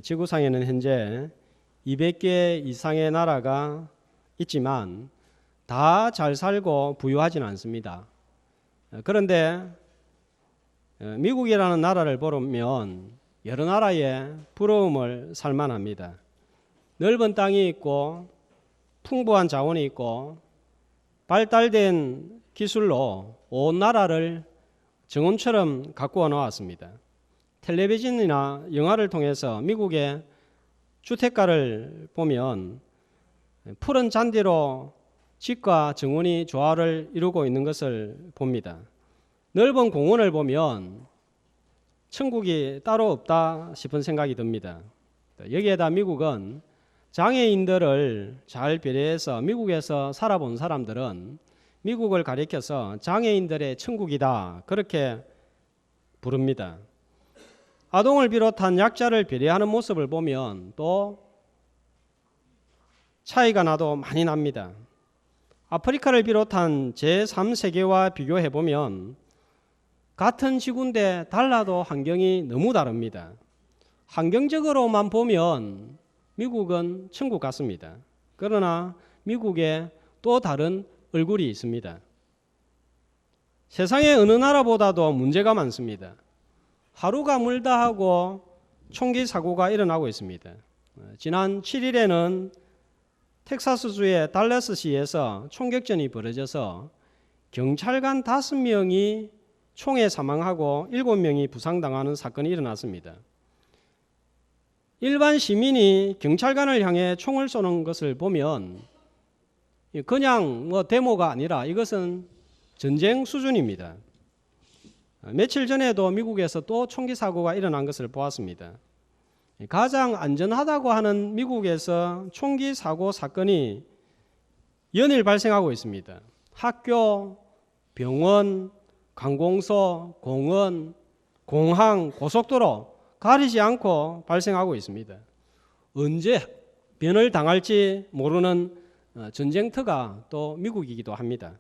지구상에는 현재 200개 이상의 나라가 있지만 다 잘 살고 부유하지는 않습니다. 그런데 미국이라는 나라를 보면 여러 나라의 부러움을 살만합니다. 넓은 땅이 있고 풍부한 자원이 있고 발달된 기술로 온 나라를 정원처럼 가꾸어 놓았습니다. 텔레비전이나 영화를 통해서 미국의 주택가를 보면 푸른 잔디로 집과 정원이 조화를 이루고 있는 것을 봅니다. 넓은 공원을 보면 천국이 따로 없다 싶은 생각이 듭니다. 여기에다 미국은 장애인들을 잘 배려해서 미국에서 살아본 사람들은 미국을 가리켜서 장애인들의 천국이다 그렇게 부릅니다. 아동을 비롯한 약자를 배려하는 모습을 보면 또 차이가 나도 많이 납니다. 아프리카를 비롯한 제3세계와 비교해보면 같은 지구인데 달라도 환경이 너무 다릅니다. 환경적으로만 보면 미국은 천국 같습니다. 그러나 미국에 또 다른 얼굴이 있습니다. 세상의 어느 나라보다도 문제가 많습니다. 하루가 멀다 하고 총기 사고가 일어나고 있습니다. 지난 7일에는 텍사스주의 달라스시에서 총격전이 벌어져서 경찰관 5명이 총에 사망하고 7명이 부상당하는 사건이 일어났습니다. 일반 시민이 경찰관을 향해 총을 쏘는 것을 보면 그냥 데모가 아니라 이것은 전쟁 수준입니다. 며칠 전에도 미국에서 또 총기 사고가 일어난 것을 보았습니다. 가장 안전하다고 하는 미국에서 총기 사고 사건이 연일 발생하고 있습니다. 학교, 병원, 관공서, 공원, 공항, 고속도로 가리지 않고 발생하고 있습니다. 언제 변을 당할지 모르는 전쟁터가 또 미국이기도 합니다.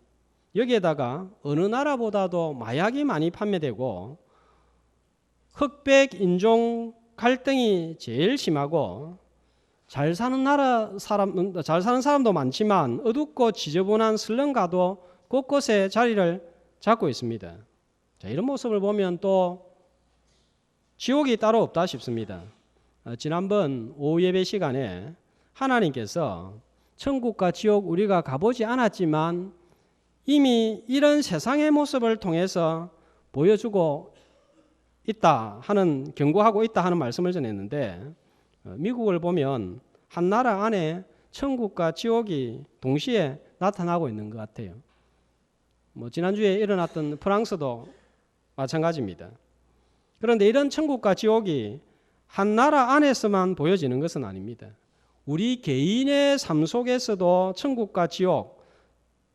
여기에다가 어느 나라보다도 마약이 많이 판매되고 흑백 인종 갈등이 제일 심하고 잘 사는 사람도 많지만 어둡고 지저분한 슬럼가도 곳곳에 자리를 잡고 있습니다. 자, 이런 모습을 보면 또 지옥이 따로 없다 싶습니다. 지난번 오후 예배 시간에 하나님께서 천국과 지옥 우리가 가보지 않았지만 이미 이런 세상의 모습을 통해서 보여주고 있다 하는, 경고하고 있다 하는 말씀을 전했는데, 미국을 보면 한 나라 안에 천국과 지옥이 동시에 나타나고 있는 것 같아요. 지난주에 일어났던 프랑스도 마찬가지입니다. 그런데 이런 천국과 지옥이 한 나라 안에서만 보여지는 것은 아닙니다. 우리 개인의 삶 속에서도 천국과 지옥,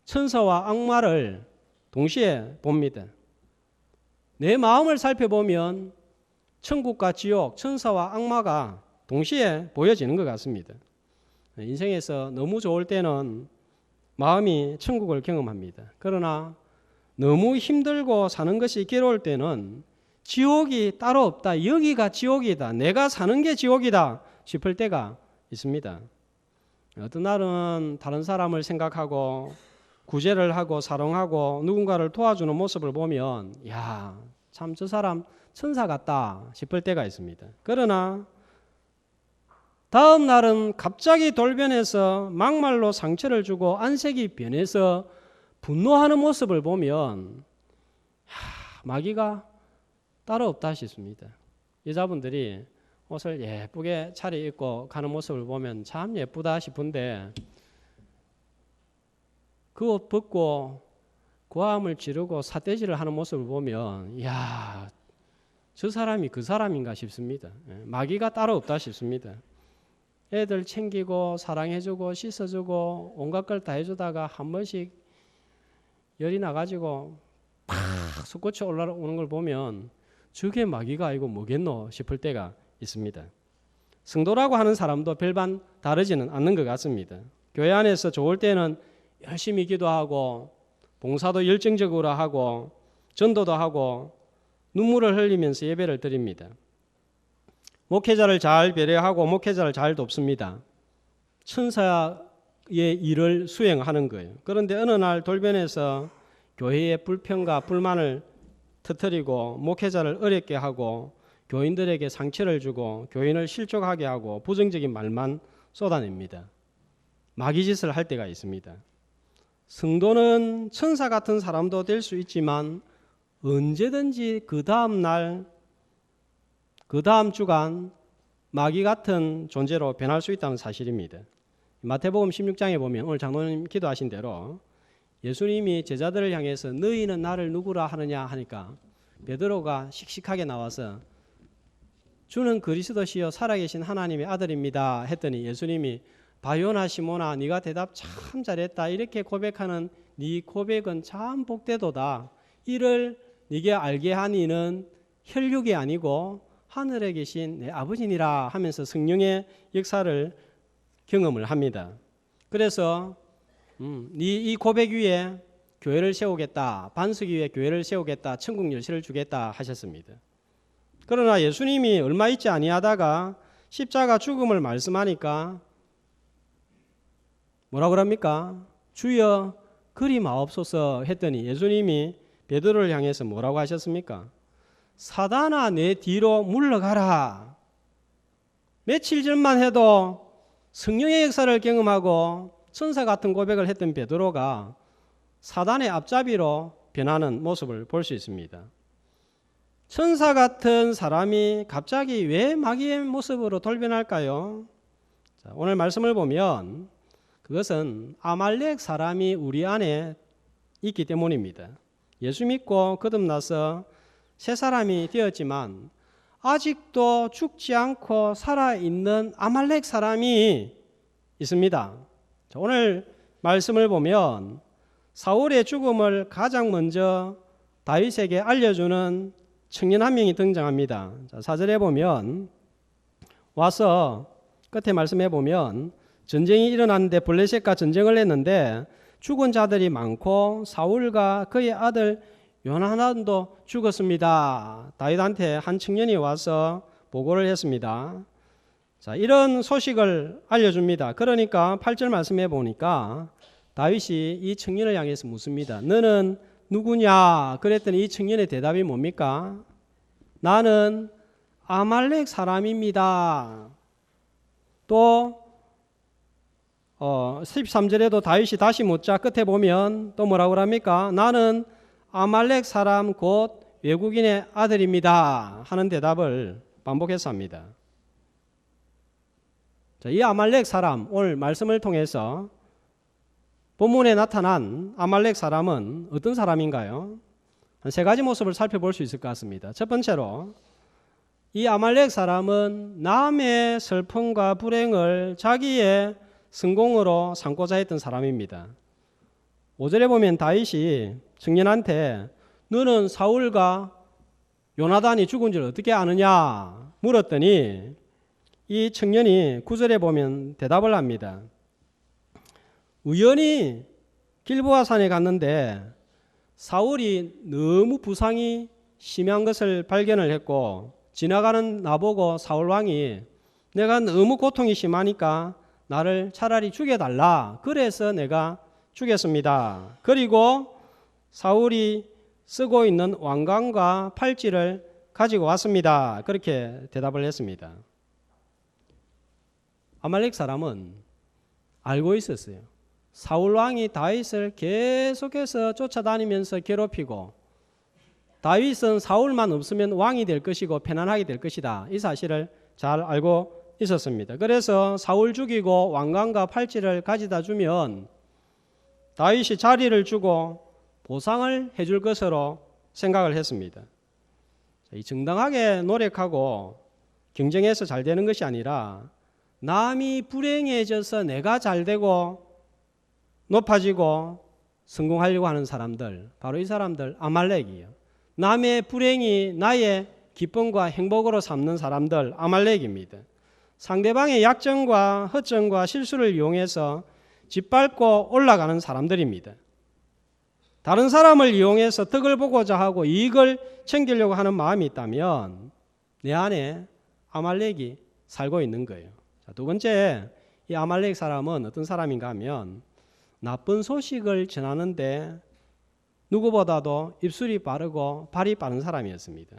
천사와 악마를 동시에 봅니다. 내 마음을 살펴보면 천국과 지옥, 천사와 악마가 동시에 보여지는 것 같습니다. 인생에서 너무 좋을 때는 마음이 천국을 경험합니다. 그러나 너무 힘들고 사는 것이 괴로울 때는 지옥이 따로 없다, 여기가 지옥이다, 내가 사는 게 지옥이다 싶을 때가 있습니다. 어떤 날은 다른 사람을 생각하고 구제를 하고 사랑하고 누군가를 도와주는 모습을 보면 야, 참 저 사람 천사 같다 싶을 때가 있습니다. 그러나 다음 날은 갑자기 돌변해서 막말로 상처를 주고 안색이 변해서 분노하는 모습을 보면 마귀가 따로 없다 싶습니다. 여자분들이 옷을 예쁘게 차려입고 가는 모습을 보면 참 예쁘다 싶은데 그 옷 벗고 고함을 지르고 삿대질을 하는 모습을 보면 이야, 저 사람이 그 사람인가 싶습니다. 마귀가 따로 없다 싶습니다. 애들 챙기고 사랑해주고 씻어주고 온갖 걸 다 해주다가 한 번씩 열이 나가지고 팍 솟구쳐 올라오는 걸 보면 저게 마귀가 아니고 뭐겠노 싶을 때가 있습니다. 성도라고 하는 사람도 별반 다르지는 않는 것 같습니다. 교회 안에서 좋을 때는 열심히 기도하고 봉사도 열정적으로 하고 전도도 하고 눈물을 흘리면서 예배를 드립니다. 목회자를 잘 배려하고 목회자를 잘 돕습니다. 천사의 일을 수행하는 거예요. 그런데 어느 날 돌변해서 교회의 불평과 불만을 터뜨리고 목회자를 어렵게 하고 교인들에게 상처를 주고 교인을 실족하게 하고 부정적인 말만 쏟아냅니다. 마귀짓을 할 때가 있습니다. 성도는 천사 같은 사람도 될 수 있지만 언제든지 그 다음 날, 그 다음 주간 마귀 같은 존재로 변할 수 있다는 사실입니다. 마태복음 16장에 보면 오늘 장로님 기도하신 대로 예수님이 제자들을 향해서 너희는 나를 누구라 하느냐 하니까 베드로가 씩씩하게 나와서 주는 그리스도시요 살아계신 하나님의 아들입니다 했더니 예수님이 바요나 시모나 네가 대답 참 잘했다. 이렇게 고백하는 네 고백은 참 복되도다. 이를 네게 알게 한 이는 혈육이 아니고 하늘에 계신 내 아버지니라 하면서 성령의 역사를 경험을 합니다. 그래서 이 고백 위에 교회를 세우겠다. 반석 위에 교회를 세우겠다. 천국 열쇠를 주겠다 하셨습니다. 그러나 예수님이 얼마 있지 아니하다가 십자가 죽음을 말씀하니까 뭐라 그럽니까? 주여 그리 마옵소서 했더니 예수님이 베드로를 향해서 뭐라고 하셨습니까? 사단아 내 뒤로 물러가라. 며칠 전만 해도 성령의 역사를 경험하고 천사 같은 고백을 했던 베드로가 사단의 앞잡이로 변하는 모습을 볼 수 있습니다. 천사 같은 사람이 갑자기 왜 마귀의 모습으로 돌변할까요? 자, 오늘 말씀을 보면 그것은 아말렉 사람이 우리 안에 있기 때문입니다. 예수 믿고 거듭나서 새 사람이 되었지만 아직도 죽지 않고 살아있는 아말렉 사람이 있습니다. 자, 오늘 말씀을 보면 사울의 죽음을 가장 먼저 다윗에게 알려주는 청년 한 명이 등장합니다. 자, 4절에 보면 와서 끝에 말씀해 보면 전쟁이 일어났는데 블레셋과 전쟁을 했는데 죽은 자들이 많고 사울과 그의 아들 요나단도 죽었습니다. 다윗한테 한 청년이 와서 보고를 했습니다. 자, 이런 소식을 알려줍니다. 그러니까 8절 말씀해 보니까 다윗이 이 청년을 향해서 묻습니다. 너는 누구냐? 그랬더니 이 청년의 대답이 뭡니까? 나는 아말렉 사람입니다. 또 13절에도 다윗이 다시 묻자 끝에 보면 또 뭐라고 합니까? 나는 아말렉 사람 곧 외국인의 아들입니다 하는 대답을 반복해서 합니다. 자, 이 아말렉 사람 오늘 말씀을 통해서 본문에 나타난 아말렉 사람은 어떤 사람인가요? 한 세 가지 모습을 살펴볼 수 있을 것 같습니다. 첫 번째로 이 아말렉 사람은 남의 슬픔과 불행을 자기의 성공으로 삼고자 했던 사람입니다. 5절에 보면 다윗이 청년한테 너는 사울과 요나단이 죽은 줄 어떻게 아느냐 물었더니 이 청년이 9절에 보면 대답을 합니다. 우연히 길보아 산에 갔는데 사울이 너무 부상이 심한 것을 발견을 했고 지나가는 나보고 사울왕이 내가 너무 고통이 심하니까 나를 차라리 죽여달라. 그래서 내가 죽였습니다. 그리고 사울이 쓰고 있는 왕관과 팔찌를 가지고 왔습니다. 그렇게 대답을 했습니다. 아말렉 사람은 알고 있었어요. 사울 왕이 다윗을 계속해서 쫓아다니면서 괴롭히고 다윗은 사울만 없으면 왕이 될 것이고 편안하게 될 것이다. 이 사실을 잘 알고 있었습니다. 그래서 사울 죽이고 왕관과 팔찌를 가져다 주면 다윗이 자리를 주고 보상을 해줄 것으로 생각을 했습니다. 이 정당하게 노력하고 경쟁해서 잘 되는 것이 아니라 남이 불행해져서 내가 잘 되고 높아지고 성공하려고 하는 사람들, 바로 이 사람들 아말렉이에요. 남의 불행이 나의 기쁨과 행복으로 삼는 사람들 아말렉입니다. 상대방의 약점과 허점과 실수를 이용해서 짓밟고 올라가는 사람들입니다. 다른 사람을 이용해서 덕을 보고자 하고 이익을 챙기려고 하는 마음이 있다면 내 안에 아말렉이 살고 있는 거예요. 자, 두 번째, 이 아말렉 사람은 어떤 사람인가 하면 나쁜 소식을 전하는데 누구보다도 입술이 빠르고 발이 빠른 사람이었습니다.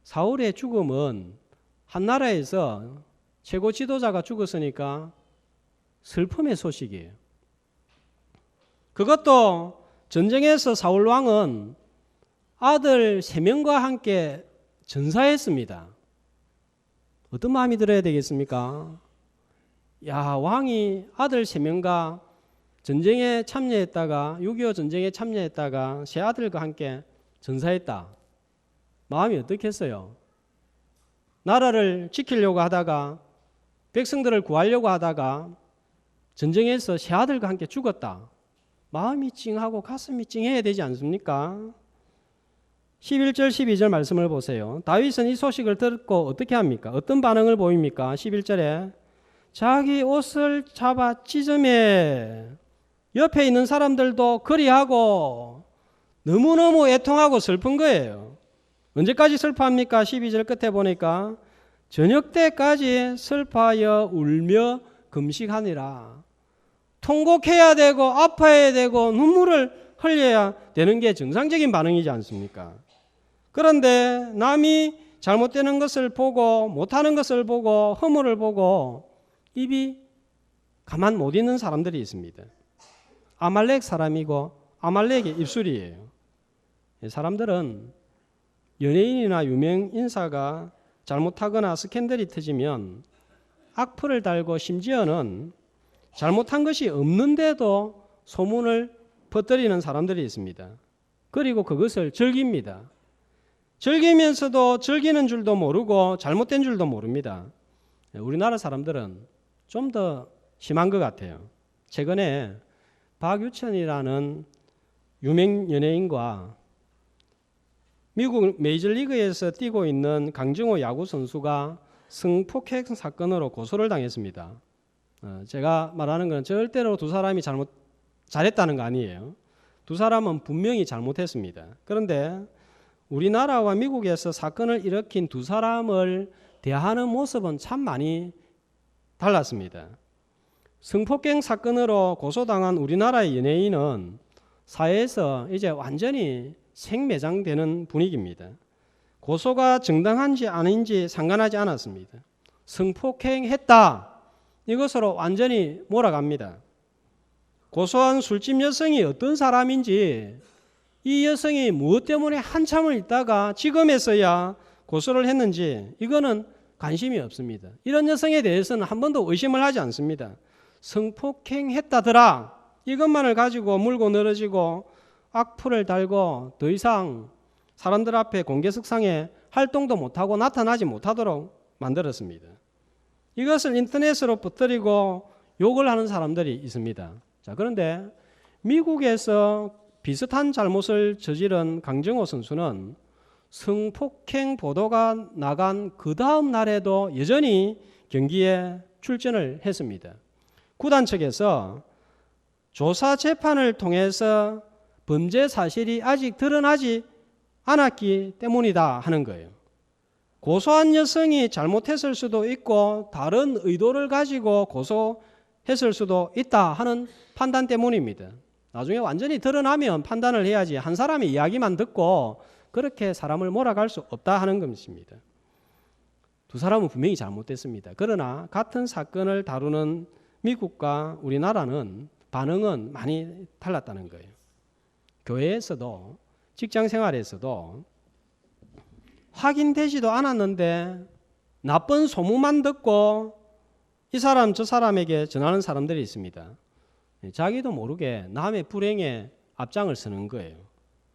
사울의 죽음은 한 나라에서 최고 지도자가 죽었으니까 슬픔의 소식이에요. 그것도 전쟁에서 사울 왕은 아들 3명과 함께 전사했습니다. 어떤 마음이 들어야 되겠습니까? 야, 왕이 아들 3명과 전쟁에 참여했다가 6.25 전쟁에 참여했다가 세 아들과 함께 전사했다. 마음이 어떻겠어요? 나라를 지키려고 하다가 백성들을 구하려고 하다가 전쟁에서 세 아들과 함께 죽었다. 마음이 찡하고 가슴이 찡해야 되지 않습니까? 11절 12절 말씀을 보세요. 다윗은 이 소식을 듣고 어떻게 합니까? 어떤 반응을 보입니까? 11절에 자기 옷을 잡아 찢으매 옆에 있는 사람들도 그리하고 너무너무 애통하고 슬픈 거예요. 언제까지 슬퍼합니까? 12절 끝에 보니까 저녁 때까지 슬퍼하여 울며 금식하니라. 통곡해야 되고 아파야 되고 눈물을 흘려야 되는 게 정상적인 반응이지 않습니까? 그런데 남이 잘못되는 것을 보고 못하는 것을 보고 허물을 보고 입이 가만 못 있는 사람들이 있습니다. 아말렉 사람이고 아말렉의 입술이에요. 사람들은 연예인이나 유명 인사가 잘못하거나 스캔들이 터지면 악플을 달고 심지어는 잘못한 것이 없는데도 소문을 퍼뜨리는 사람들이 있습니다. 그리고 그것을 즐깁니다. 즐기면서도 즐기는 줄도 모르고 잘못된 줄도 모릅니다. 우리나라 사람들은 좀 더 심한 것 같아요. 최근에 박유천이라는 유명 연예인과 미국 메이저리그에서 뛰고 있는 강정호 야구 선수가 성폭행 사건으로 고소를 당했습니다. 제가 말하는 건 절대로 두 사람이 잘했다는 거 아니에요. 두 사람은 분명히 잘못했습니다. 그런데 우리나라와 미국에서 사건을 일으킨 두 사람을 대하는 모습은 참 많이 달랐습니다. 성폭행 사건으로 고소당한 우리나라의 연예인은 사회에서 이제 완전히 생매장되는 분위기입니다. 고소가 정당한지 아닌지 상관하지 않았습니다. 성폭행했다. 이것으로 완전히 몰아갑니다. 고소한 술집 여성이 어떤 사람인지 이 여성이 무엇 때문에 한참을 있다가 지금에서야 고소를 했는지 이거는 관심이 없습니다. 이런 여성에 대해서는 한 번도 의심을 하지 않습니다. 성폭행했다더라. 이것만을 가지고 물고 늘어지고 악플을 달고 더 이상 사람들 앞에 공개석상에 활동도 못하고 나타나지 못하도록 만들었습니다. 이것을 인터넷으로 퍼뜨리고 욕을 하는 사람들이 있습니다. 자, 그런데 미국에서 비슷한 잘못을 저지른 강정호 선수는 성폭행 보도가 나간 그 다음 날에도 여전히 경기에 출전을 했습니다. 구단 측에서 조사 재판을 통해서 범죄 사실이 아직 드러나지 않았기 때문이다 하는 거예요. 고소한 여성이 잘못했을 수도 있고 다른 의도를 가지고 고소했을 수도 있다 하는 판단 때문입니다. 나중에 완전히 드러나면 판단을 해야지 한 사람의 이야기만 듣고 그렇게 사람을 몰아갈 수 없다 하는 것입니다. 두 사람은 분명히 잘못됐습니다. 그러나 같은 사건을 다루는 미국과 우리나라는 반응은 많이 달랐다는 거예요. 교회에서도 직장 생활에서도 확인되지도 않았는데 나쁜 소문만 듣고 이 사람 저 사람에게 전하는 사람들이 있습니다. 자기도 모르게 남의 불행에 앞장을 서는 거예요.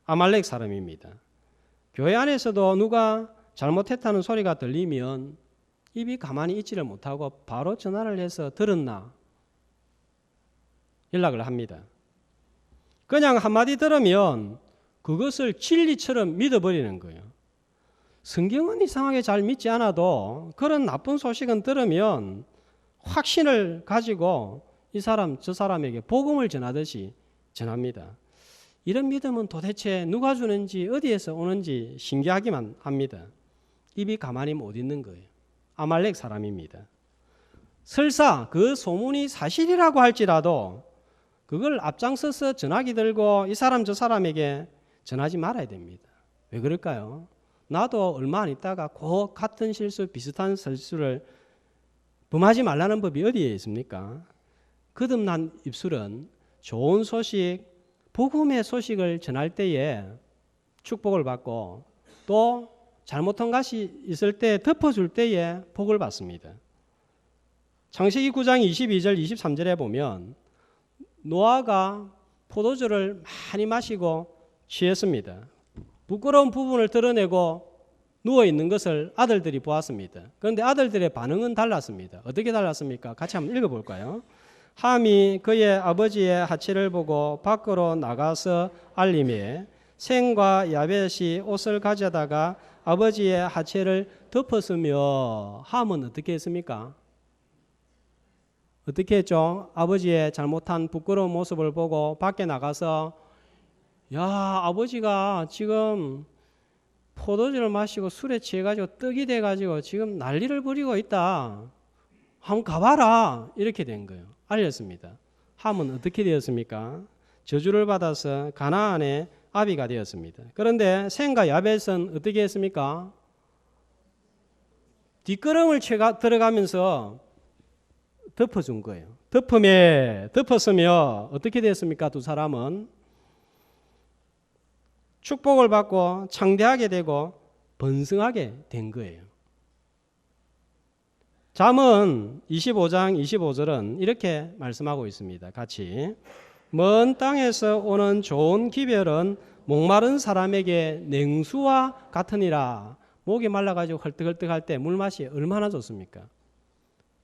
아말렉 사람입니다. 교회 안에서도 누가 잘못했다는 소리가 들리면 입이 가만히 있지를 못하고 바로 전화를 해서 들었나 연락을 합니다. 그냥 한마디 들으면 그것을 진리처럼 믿어버리는 거예요. 성경은 이상하게 잘 믿지 않아도 그런 나쁜 소식은 들으면 확신을 가지고 이 사람 저 사람에게 복음을 전하듯이 전합니다. 이런 믿음은 도대체 누가 주는지 어디에서 오는지 신기하기만 합니다. 입이 가만히 못 있는 거예요. 아말렉 사람입니다. 설사 그 소문이 사실이라고 할지라도 그걸 앞장서서 전화기 들고 이 사람 저 사람에게 전하지 말아야 됩니다. 왜 그럴까요? 나도 얼마 안 있다가 그 같은 실수, 비슷한 실수를 범하지 말라는 법이 어디에 있습니까? 거듭난 입술은 좋은 소식, 복음의 소식을 전할 때에 축복을 받고 또 잘못한 것이 있을 때 덮어줄 때에 복을 받습니다. 창세기 9장 22절 23절에 보면 노아가 포도주를 많이 마시고 취했습니다. 부끄러운 부분을 드러내고 누워있는 것을 아들들이 보았습니다. 그런데 아들들의 반응은 달랐습니다. 어떻게 달랐습니까? 같이 한번 읽어볼까요? 함이 그의 아버지의 하체를 보고 밖으로 나가서 알림에 셈과 야벳이 옷을 가져다가 아버지의 하체를 덮었으며 함은 어떻게 했습니까? 어떻게 했죠? 아버지의 잘못한 부끄러운 모습을 보고 밖에 나가서 야, 아버지가 지금 포도주를 마시고 술에 취해가지고 떡이 돼가지고 지금 난리를 부리고 있다. 한번 가봐라. 이렇게 된 거예요. 알렸습니다. 함은 어떻게 되었습니까? 저주를 받아서 가나안의 아비가 되었습니다. 그런데 셈과 야벳은 어떻게 했습니까? 뒷걸음을 들어가면서 덮어준 거예요. 덮었으며 어떻게 됐습니까? 두 사람은 축복을 받고 창대하게 되고 번성하게 된 거예요. 잠언 25장 25절은 이렇게 말씀하고 있습니다. 같이 먼 땅에서 오는 좋은 기별은 목마른 사람에게 냉수와 같으니라. 목이 말라가지고 헐떡헐떡할 때 물맛이 얼마나 좋습니까?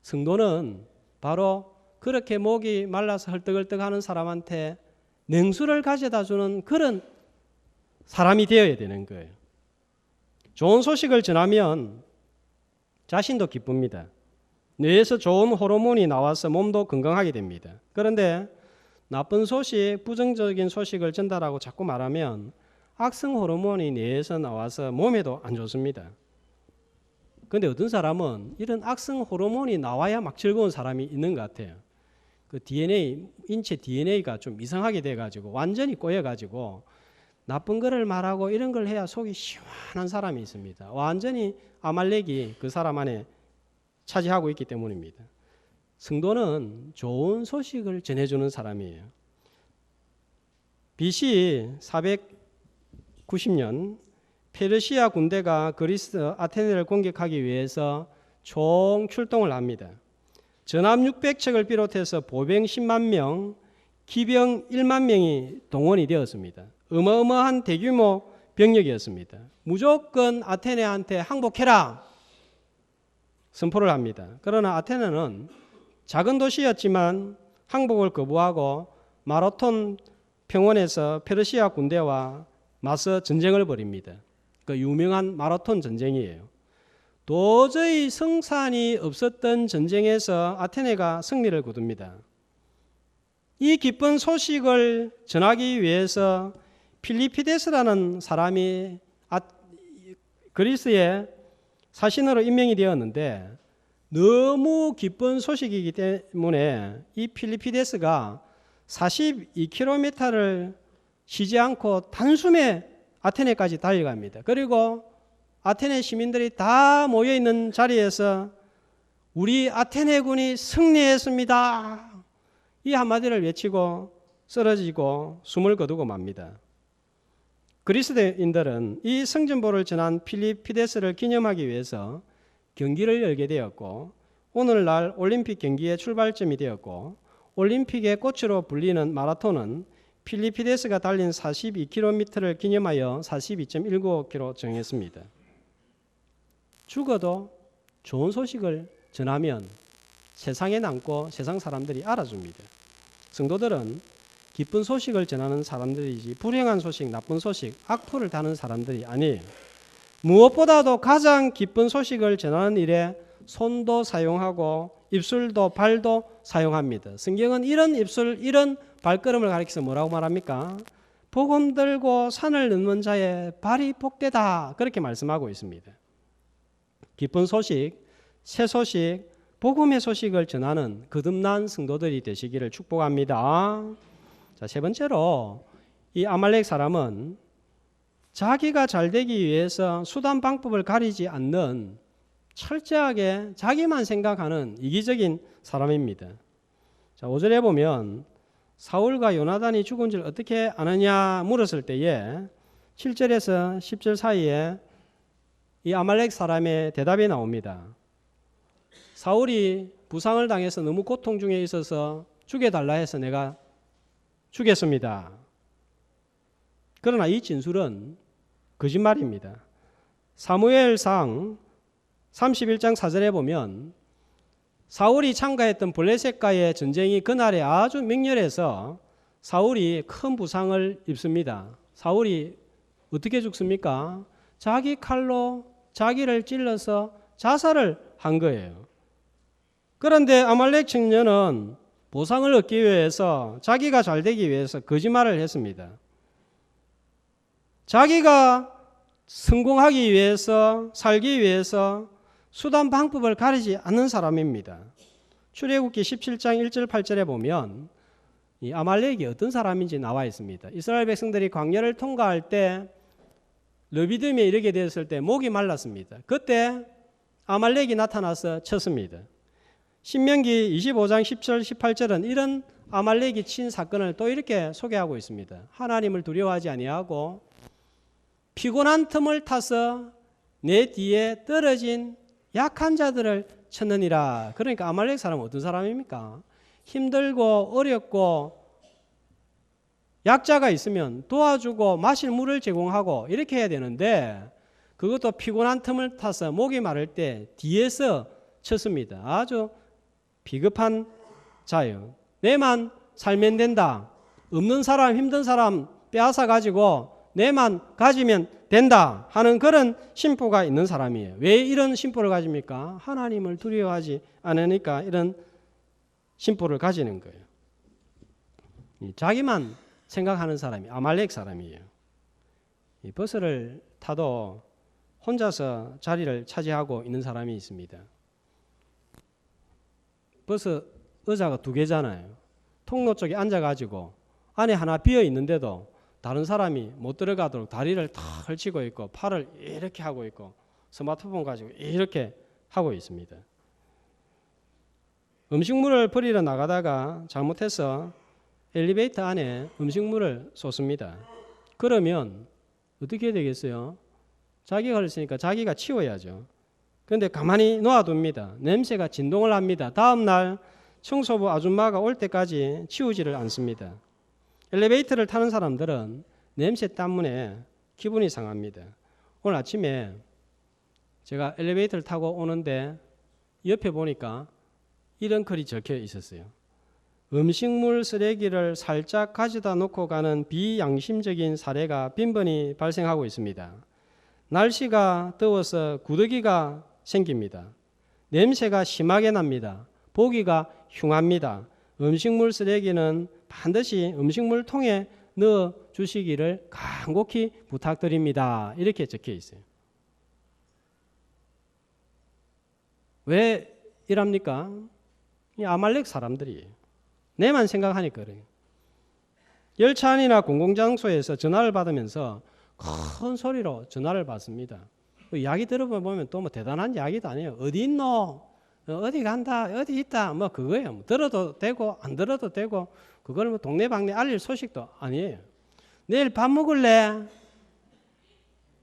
성도는 바로 그렇게 목이 말라서 헐떡헐떡하는 사람한테 냉수를 가져다 주는 그런 사람이 되어야 되는 거예요. 좋은 소식을 전하면 자신도 기쁩니다. 뇌에서 좋은 호르몬이 나와서 몸도 건강하게 됩니다. 그런데 나쁜 소식, 부정적인 소식을 전달하고 자꾸 말하면 악성 호르몬이 뇌에서 나와서 몸에도 안 좋습니다. 그런데 어떤 사람은 이런 악성 호르몬이 나와야 막 즐거운 사람이 있는 것 같아요. 그 DNA, 인체 DNA가 좀 이상하게 돼가지고 완전히 꼬여가지고 나쁜 거를 말하고 이런 걸 해야 속이 시원한 사람이 있습니다. 완전히 아말렉이 그 사람 안에 차지하고 있기 때문입니다. 성도는 좋은 소식을 전해주는 사람이에요. BC 490년 페르시아 군대가 그리스 아테네를 공격하기 위해서 총 출동을 합니다. 전함 600척을 비롯해서 보병 10만 명, 기병 1만 명이 동원이 되었습니다. 어마어마한 대규모 병력이었습니다. 무조건 아테네한테 항복해라 선포를 합니다. 그러나 아테네는 작은 도시였지만 항복을 거부하고 마라톤 평원에서 페르시아 군대와 맞서 전쟁을 벌입니다. 그 유명한 마라톤 전쟁이에요. 도저히 성산이 없었던 전쟁에서 아테네가 승리를 거둡니다. 이 기쁜 소식을 전하기 위해서 필리피데스라는 사람이 그리스의 사신으로 임명이 되었는데 너무 기쁜 소식이기 때문에 이 필리피데스가 42km를 쉬지 않고 단숨에 아테네까지 달려갑니다. 그리고 아테네 시민들이 다 모여있는 자리에서 우리 아테네군이 승리했습니다. 이 한마디를 외치고 쓰러지고 숨을 거두고 맙니다. 그리스도인들은 이 성전보를 전한 필리피데스를 기념하기 위해서 경기를 열게 되었고 오늘날 올림픽 경기의 출발점이 되었고 올림픽의 꽃으로 불리는 마라톤은 필리피데스가 달린 42km를 기념하여 42.195km 정했습니다. 죽어도 좋은 소식을 전하면 세상에 남고 세상 사람들이 알아줍니다. 성도들은 기쁜 소식을 전하는 사람들이지 불행한 소식, 나쁜 소식, 악플을 다는 사람들이 아니에요. 무엇보다도 가장 기쁜 소식을 전하는 일에 손도 사용하고 입술도 발도 사용합니다. 성경은 이런 입술, 이런 발걸음을 가리켜서 뭐라고 말합니까? 복음 들고 산을 넘는 자의 발이 복되다 그렇게 말씀하고 있습니다. 기쁜 소식 새 소식, 복음의 소식을 전하는 거듭난 성도들이 되시기를 축복합니다. 자, 세 번째로 이 아말렉 사람은 자기가 잘 되기 위해서 수단 방법을 가리지 않는 철저하게 자기만 생각하는 이기적인 사람입니다. 자, 5절에 보면 사울과 요나단이 죽은 줄 어떻게 아느냐 물었을 때에 7절에서 10절 사이에 이 아말렉 사람의 대답이 나옵니다. 사울이 부상을 당해서 너무 고통 중에 있어서 죽여달라 해서 내가 죽였습니다. 그러나 이 진술은 거짓말입니다. 사무엘상 31장 4절에 보면 사울이 참가했던 블레셋과의 전쟁이 그날에 아주 맹렬해서 사울이 큰 부상을 입습니다. 사울이 어떻게 죽습니까? 자기 칼로 자기를 찔러서 자살을 한 거예요. 그런데 아말렉 청년은 보상을 얻기 위해서 자기가 잘 되기 위해서 거짓말을 했습니다. 자기가 성공하기 위해서 살기 위해서 수단 방법을 가리지 않는 사람입니다. 출애굽기 17장 1절 8절에 보면 이 아말렉이 어떤 사람인지 나와 있습니다. 이스라엘 백성들이 광야를 통과할 때 르비딤에 이르게 되었을 때 목이 말랐습니다. 그때 아말렉이 나타나서 쳤습니다. 신명기 25장 10절 18절은 이런 아말렉이 친 사건을 또 이렇게 소개하고 있습니다. 하나님을 두려워하지 아니하고 피곤한 틈을 타서 내 뒤에 떨어진 약한 자들을 쳤느니라. 그러니까 아말렉 사람은 어떤 사람입니까? 힘들고 어렵고 약자가 있으면 도와주고 마실 물을 제공하고 이렇게 해야 되는데 그것도 피곤한 틈을 타서 목이 마를 때 뒤에서 쳤습니다. 아주 비겁한 자예요. 내만 살면 된다. 없는 사람, 힘든 사람 빼앗아 가지고 내만 가지면 된다 하는 그런 심보가 있는 사람이에요. 왜 이런 심보를 가집니까? 하나님을 두려워하지 않으니까 이런 심보를 가지는 거예요. 자기만 생각하는 사람이 아말렉 사람이에요. 이 버스를 타도 혼자서 자리를 차지하고 있는 사람이 있습니다. 버스 의자가 2개잖아요. 통로 쪽에 앉아가지고 안에 하나 비어 있는데도 다른 사람이 못 들어가도록 다리를 탁 걸치고 있고 팔을 이렇게 하고 있고 스마트폰 가지고 이렇게 하고 있습니다. 음식물을 버리러 나가다가 잘못해서 엘리베이터 안에 음식물을 쏟습니다. 그러면 어떻게 되겠어요? 자기가 그랬으니까 자기가 치워야죠. 그런데 가만히 놓아둡니다. 냄새가 진동을 합니다. 다음 날 청소부 아줌마가 올 때까지 치우지를 않습니다. 엘리베이터를 타는 사람들은 냄새 때문에 기분이 상합니다. 오늘 아침에 제가 엘리베이터를 타고 오는데 옆에 보니까 이런 글이 적혀 있었어요. 음식물 쓰레기를 살짝 가져다 놓고 가는 비양심적인 사례가 빈번히 발생하고 있습니다. 날씨가 더워서 구더기가 생깁니다. 냄새가 심하게 납니다. 보기가 흉합니다. 음식물 쓰레기는 반드시 음식물 통에 넣어 주시기를 간곡히 부탁드립니다. 이렇게 적혀 있어요. 왜 이랍니까? 이 아말렉 사람들이 내만 생각하니까 그래요. 열차 안이나 공공장소에서 전화를 받으면서 큰 소리로 전화를 받습니다. 이야기 들어보면 또 뭐 대단한 이야기도 아니에요. 어디 있노? 어디 간다? 어디 있다? 뭐 그거예요. 뭐 들어도 되고 안 들어도 되고 그걸 뭐 동네방네 알릴 소식도 아니에요. 내일 밥 먹을래?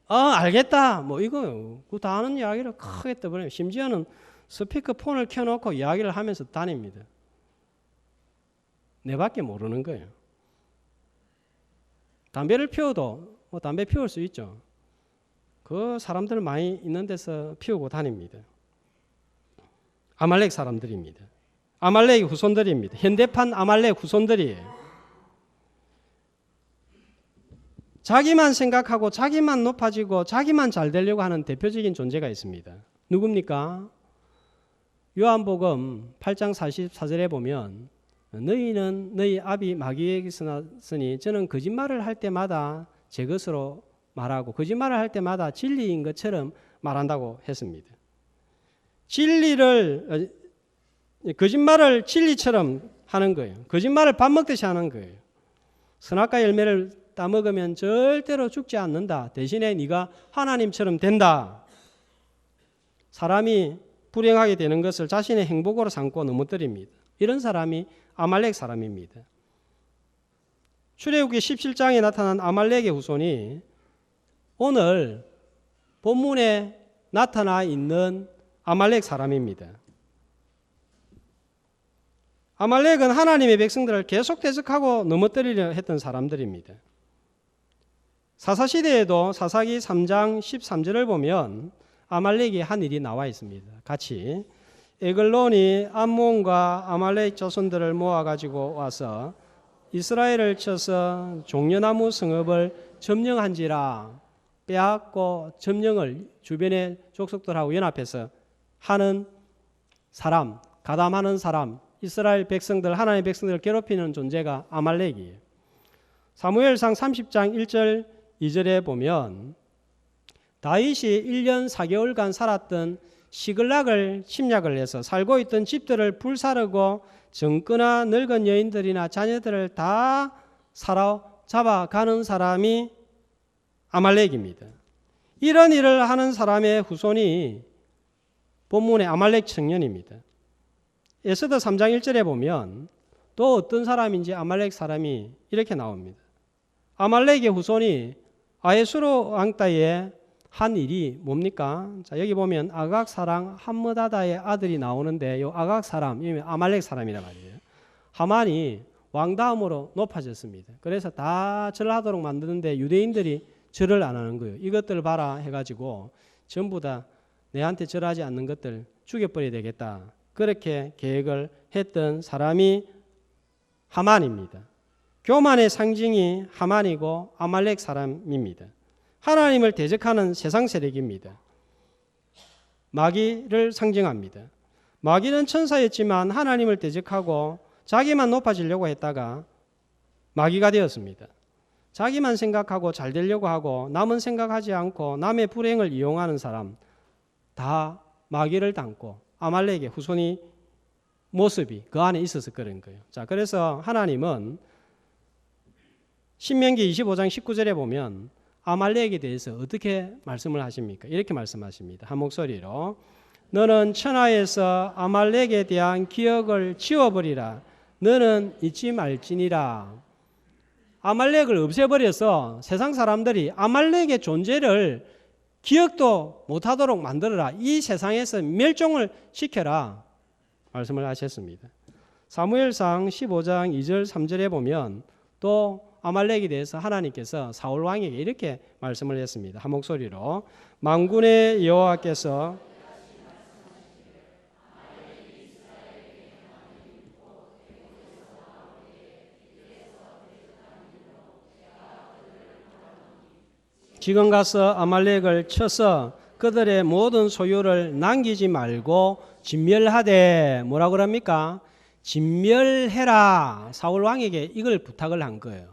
알겠다. 뭐 이거요. 그 다 아는 이야기를 크게 떠버려요. 심지어는 스피커폰을 켜놓고 이야기를 하면서 다닙니다. 내밖에 모르는 거예요. 담배를 피워도 뭐 담배 피울 수 있죠. 그 사람들 많이 있는 데서 피우고 다닙니다. 아말렉 사람들입니다. 아말렉의 후손들입니다. 현대판 아말렉 후손들이에요. 자기만 생각하고 자기만 높아지고 자기만 잘 되려고 하는 대표적인 존재가 있습니다. 누굽니까? 요한복음 8장 44절에 보면 너희는 너희 아비 마귀에게서 났으니 저는 거짓말을 할 때마다 제 것으로 말하고 거짓말을 할 때마다 진리인 것처럼 말한다고 했습니다. 거짓말을 진리처럼 하는 거예요. 거짓말을 밥 먹듯이 하는 거예요. 선악과 열매를 따먹으면 절대로 죽지 않는다. 대신에 네가 하나님처럼 된다. 사람이 불행하게 되는 것을 자신의 행복으로 삼고 넘어뜨립니다. 이런 사람이 아말렉 사람입니다. 출애굽기 17장에 나타난 아말렉의 후손이 오늘 본문에 나타나 있는 아말렉 사람입니다. 아말렉은 하나님의 백성들을 계속 대적하고 넘어뜨리려 했던 사람들입니다. 사사시대에도 사사기 3장 13절을 보면 아말렉이 한 일이 나와 있습니다. 같이 에글론이 암몬과 아말렉 자손들을 모아가지고 와서 이스라엘을 쳐서 종려나무 성읍을 점령한지라. 빼앗고 점령을 주변의 족속들하고 연합해서 하는 사람, 가담하는 사람, 이스라엘 백성들, 하나님의 백성들을 괴롭히는 존재가 아말렉이에요. 사무엘상 30장 1절 2절에 보면 다윗이 1년 4개월간 살았던 시글락을 침략을 해서 살고 있던 집들을 불사르고 정거나 늙은 여인들이나 자녀들을 다 사로잡아가는 사람이 아말렉입니다. 이런 일을 하는 사람의 후손이 본문의 아말렉 청년입니다. 에스더 3장 1절에 보면 또 어떤 사람인지 아말렉 사람이 이렇게 나옵니다. 아말렉의 후손이 아에수로 왕 때에 한 일이 뭡니까? 자, 여기 보면 아각 사람 함므다다의 아들이 나오는데 이 아각 사람, 이 아말렉 사람이란 말이에요. 하만이 왕 다음으로 높아졌습니다. 그래서 다 절하도록 만드는데 유대인들이 절을 안 하는 거예요. 이것들 봐라 해가지고 전부 다 내한테 절하지 않는 것들 죽여버려야 되겠다. 그렇게 계획을 했던 사람이 하만입니다. 교만의 상징이 하만이고 아말렉 사람입니다. 하나님을 대적하는 세상 세력입니다. 마귀를 상징합니다. 마귀는 천사였지만 하나님을 대적하고 자기만 높아지려고 했다가 마귀가 되었습니다. 자기만 생각하고 잘 되려고 하고 남은 생각하지 않고 남의 불행을 이용하는 사람 다 마귀를 닮고 아말렉의 후손이 모습이 그 안에 있어서 그런 거예요. 자, 그래서 하나님은 신명기 25장 19절에 보면 아말렉에 대해서 어떻게 말씀을 하십니까? 이렇게 말씀하십니다. 한 목소리로 너는 천하에서 아말렉에 대한 기억을 지워버리라. 너는 잊지 말지니라. 아말렉을 없애버려서 세상 사람들이 아말렉의 존재를 기억도 못하도록 만들어라. 이 세상에서 멸종을 시켜라. 말씀을 하셨습니다. 사무엘상 15장 2절 3절에 보면 또 아말렉에 대해서 하나님께서 사울 왕에게 이렇게 말씀을 했습니다. 한 목소리로 만군의 여호와께서 지금 가서 아말렉을 쳐서 그들의 모든 소유를 남기지 말고 진멸하되 뭐라고 그럽니까? 진멸해라. 사울 왕에게 이걸 부탁을 한 거예요.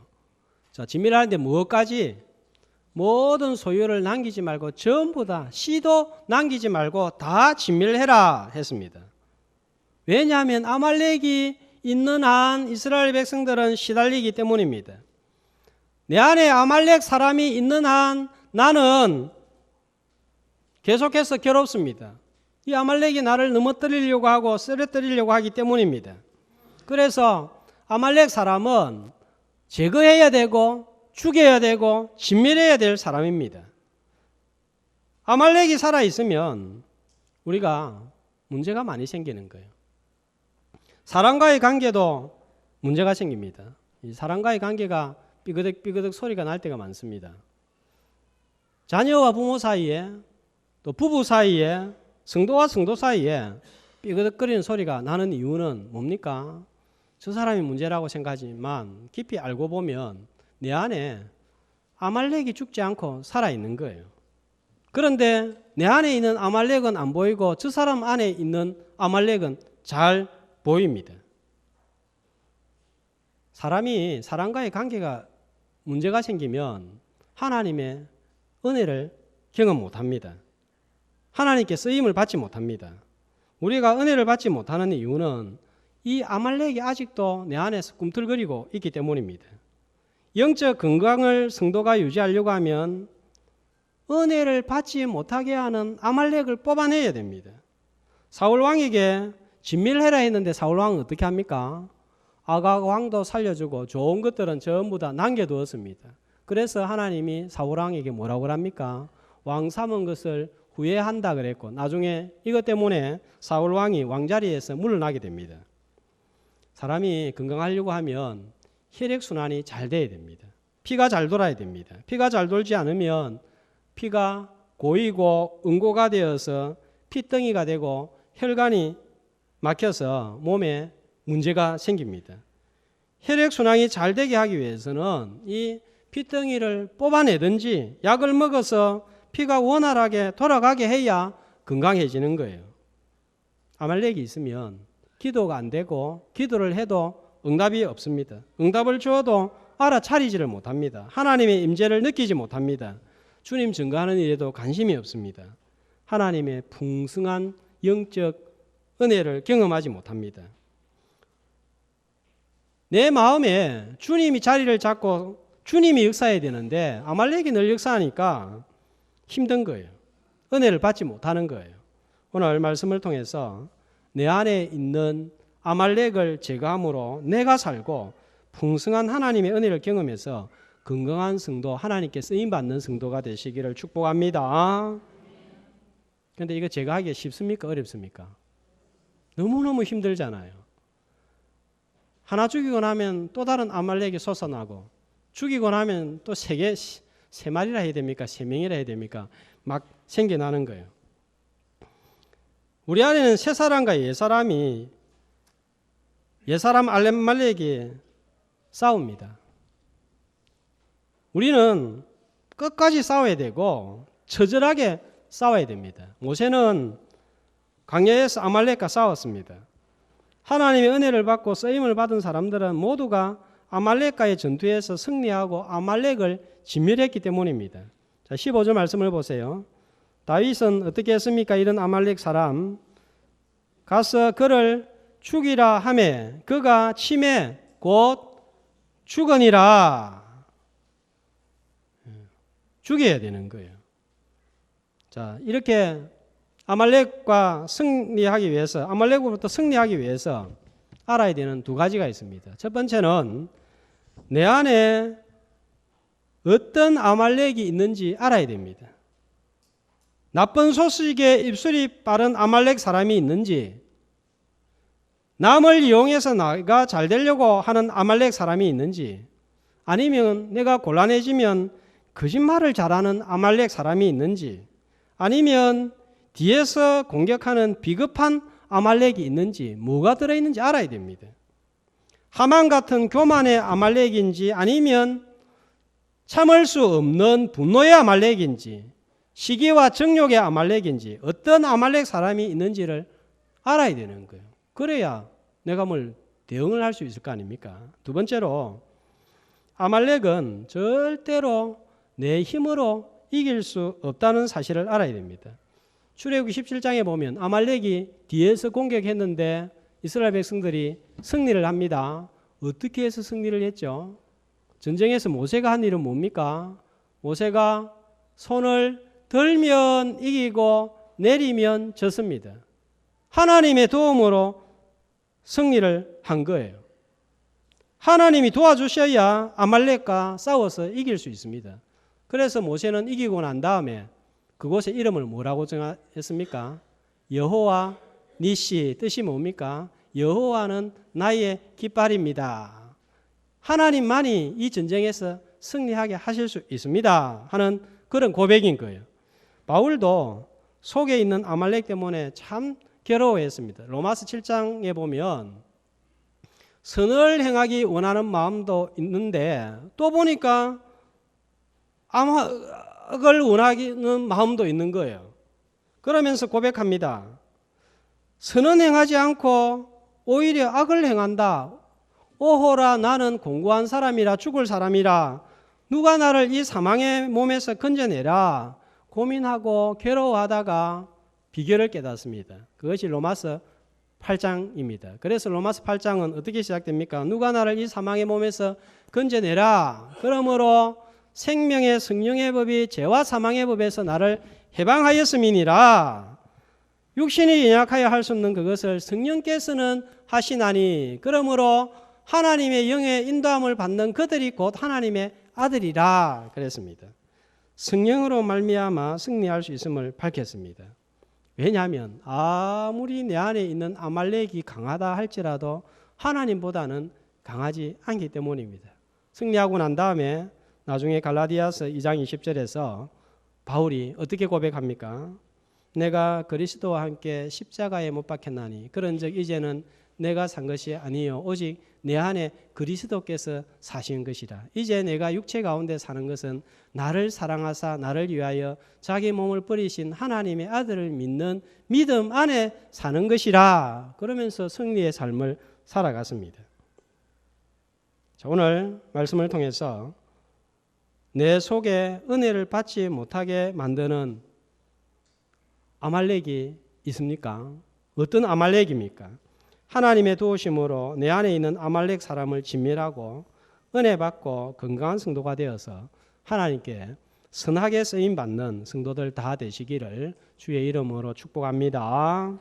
자, 진멸하는데 무엇까지? 모든 소유를 남기지 말고 전부 다 씨도 남기지 말고 다 진멸해라 했습니다. 왜냐하면 아말렉이 있는 한 이스라엘 백성들은 시달리기 때문입니다. 내 안에 아말렉 사람이 있는 한 나는 계속해서 괴롭습니다. 이 아말렉이 나를 넘어뜨리려고 하고 쓰러뜨리려고 하기 때문입니다. 그래서 아말렉 사람은 제거해야 되고 죽여야 되고 진멸해야 될 사람입니다. 아말렉이 살아있으면 우리가 문제가 많이 생기는 거예요. 사람과의 관계도 문제가 생깁니다. 이 사람과의 관계가 삐그덕삐그덕 소리가 날 때가 많습니다. 자녀와 부모 사이에 또 부부 사이에 성도와 성도 사이에 삐그덕거리는 소리가 나는 이유는 뭡니까? 저 사람이 문제라고 생각하지만 깊이 알고 보면 내 안에 아말렉이 죽지 않고 살아있는 거예요. 그런데 내 안에 있는 아말렉은 안 보이고 저 사람 안에 있는 아말렉은 잘 보입니다. 사람이 사람과의 관계가 문제가 생기면 하나님의 은혜를 경험 못합니다. 하나님께 쓰임을 받지 못합니다. 우리가 은혜를 받지 못하는 이유는 이 아말렉이 아직도 내 안에서 꿈틀거리고 있기 때문입니다. 영적 건강을 성도가 유지하려고 하면 은혜를 받지 못하게 하는 아말렉을 뽑아내야 됩니다. 사울 왕에게 진밀해라 했는데 사울 왕은 어떻게 합니까? 아각 왕도 살려주고 좋은 것들은 전부 다 남겨두었습니다. 그래서 하나님이 사울 왕에게 뭐라고 합니까? 왕 삼은 것을 후회한다 그랬고 나중에 이것 때문에 사울 왕이 왕자리에서 물러나게 됩니다. 사람이 건강하려고 하면 혈액순환이 잘 돼야 됩니다. 피가 잘 돌아야 됩니다. 피가 잘 돌지 않으면 피가 고이고 응고가 되어서 피덩이가 되고 혈관이 막혀서 몸에 문제가 생깁니다. 혈액순환이 잘 되게 하기 위해서는 이 피덩이를 뽑아내든지 약을 먹어서 피가 원활하게 돌아가게 해야 건강해지는 거예요. 아말렉이 있으면 기도가 안 되고 기도를 해도 응답이 없습니다. 응답을 주어도 알아차리지를 못합니다. 하나님의 임재를 느끼지 못합니다. 주님 증거하는 일에도 관심이 없습니다. 하나님의 풍성한 영적 은혜를 경험하지 못합니다. 내 마음에 주님이 자리를 잡고 주님이 역사해야 되는데 아말렉이 늘 역사하니까 힘든 거예요. 은혜를 받지 못하는 거예요. 오늘 말씀을 통해서 내 안에 있는 아말렉을 제거함으로 내가 살고 풍성한 하나님의 은혜를 경험해서 건강한 성도, 하나님께 쓰임받는 성도가 되시기를 축복합니다. 그런데 이거 제거하기 쉽습니까? 어렵습니까? 너무너무 힘들잖아요. 하나 죽이고 나면 또 다른 아말렉이 솟아나고 죽이고 나면 또 세 마리라 해야 됩니까? 세 명이라 해야 됩니까? 막 생겨나는 거예요. 우리 안에는 새 사람과 옛 사람이 옛사람 아말렉이 싸웁니다. 우리는 끝까지 싸워야 되고 처절하게 싸워야 됩니다. 모세는 광야에서 아말렉과 싸웠습니다. 하나님의 은혜를 받고 쓰임을 받은 사람들은 모두가 아말렉과의 전투에서 승리하고 아말렉을 진멸했기 때문입니다. 자, 15절 말씀을 보세요. 다윗은 어떻게 했습니까? 이런 아말렉 사람 가서 그를 죽이라 하매 그가 치매 곧 죽으니라. 죽여야 되는 거예요. 자, 이렇게 아말렉과 승리하기 위해서, 아말렉으로부터 승리하기 위해서 알아야 되는 두 가지가 있습니다. 첫 번째는 내 안에 어떤 아말렉이 있는지 알아야 됩니다. 나쁜 소식에 입술이 빠른 아말렉 사람이 있는지, 남을 이용해서 나가 잘 되려고 하는 아말렉 사람이 있는지, 아니면 내가 곤란해지면 거짓말을 잘하는 아말렉 사람이 있는지, 아니면 뒤에서 공격하는 비겁한 아말렉이 있는지, 뭐가 들어있는지 알아야 됩니다. 하만 같은 교만의 아말렉인지, 아니면 참을 수 없는 분노의 아말렉인지, 시기와 정욕의 아말렉인지, 어떤 아말렉 사람이 있는지를 알아야 되는 거예요. 그래야 내가 뭘 대응을 할 수 있을 거 아닙니까? 두 번째로 아말렉은 절대로 내 힘으로 이길 수 없다는 사실을 알아야 됩니다. 출애굽기 17장에 보면 아말렉이 뒤에서 공격했는데 이스라엘 백성들이 승리를 합니다. 어떻게 해서 승리를 했죠? 전쟁에서 모세가 한 일은 뭡니까? 모세가 손을 들면 이기고 내리면 졌습니다. 하나님의 도움으로 승리를 한 거예요. 하나님이 도와주셔야 아말렉과 싸워서 이길 수 있습니다. 그래서 모세는 이기고 난 다음에 그곳의 이름을 뭐라고 정했습니까? 여호와 니시, 뜻이 뭡니까? 여호와는 나의 깃발입니다. 하나님만이 이 전쟁에서 승리하게 하실 수 있습니다 하는 그런 고백인 거예요. 바울도 속에 있는 아말렉 때문에 참 괴로워했습니다. 로마서 7장에 보면 선을 행하기 원하는 마음도 있는데 또 보니까 악을 원하는 마음도 있는 거예요. 그러면서 고백합니다. 선은 행하지 않고 오히려 악을 행한다. 오호라 나는 공고한 사람이라 죽을 사람이라. 누가 나를 이 사망의 몸에서 건져내라. 고민하고 괴로워하다가 비결을 깨닫습니다. 그것이 로마서 8장입니다. 그래서 로마서 8장은 어떻게 시작됩니까? 누가 나를 이 사망의 몸에서 건져내라. 그러므로 생명의 성령의 법이 죄와 사망의 법에서 나를 해방하였음이니라. 육신이 연약하여 할 수 없는 그것을 성령께서는 하시나니 그러므로 하나님의 영의 인도함을 받는 그들이 곧 하나님의 아들이라 그랬습니다. 성령으로 말미암아 승리할 수 있음을 밝혔습니다. 왜냐하면 아무리 내 안에 있는 아말렉이 강하다 할지라도 하나님보다는 강하지 않기 때문입니다. 승리하고 난 다음에 나중에 갈라디아서 2장 20절에서 바울이 어떻게 고백합니까? 내가 그리스도와 함께 십자가에 못 박혔나니 그런즉 이제는 내가 산 것이 아니요 오직 내 안에 그리스도께서 사신 것이라. 이제 내가 육체 가운데 사는 것은 나를 사랑하사 나를 위하여 자기 몸을 버리신 하나님의 아들을 믿는 믿음 안에 사는 것이라. 그러면서 승리의 삶을 살아갔습니다. 자, 오늘 말씀을 통해서 내 속에 은혜를 받지 못하게 만드는 아말렉이 있습니까? 어떤 아말렉입니까? 하나님의 도우심으로 내 안에 있는 아말렉 사람을 진멸하고 은혜 받고 건강한 성도가 되어서 하나님께 선하게 쓰임 받는 성도들 다 되시기를 주의 이름으로 축복합니다.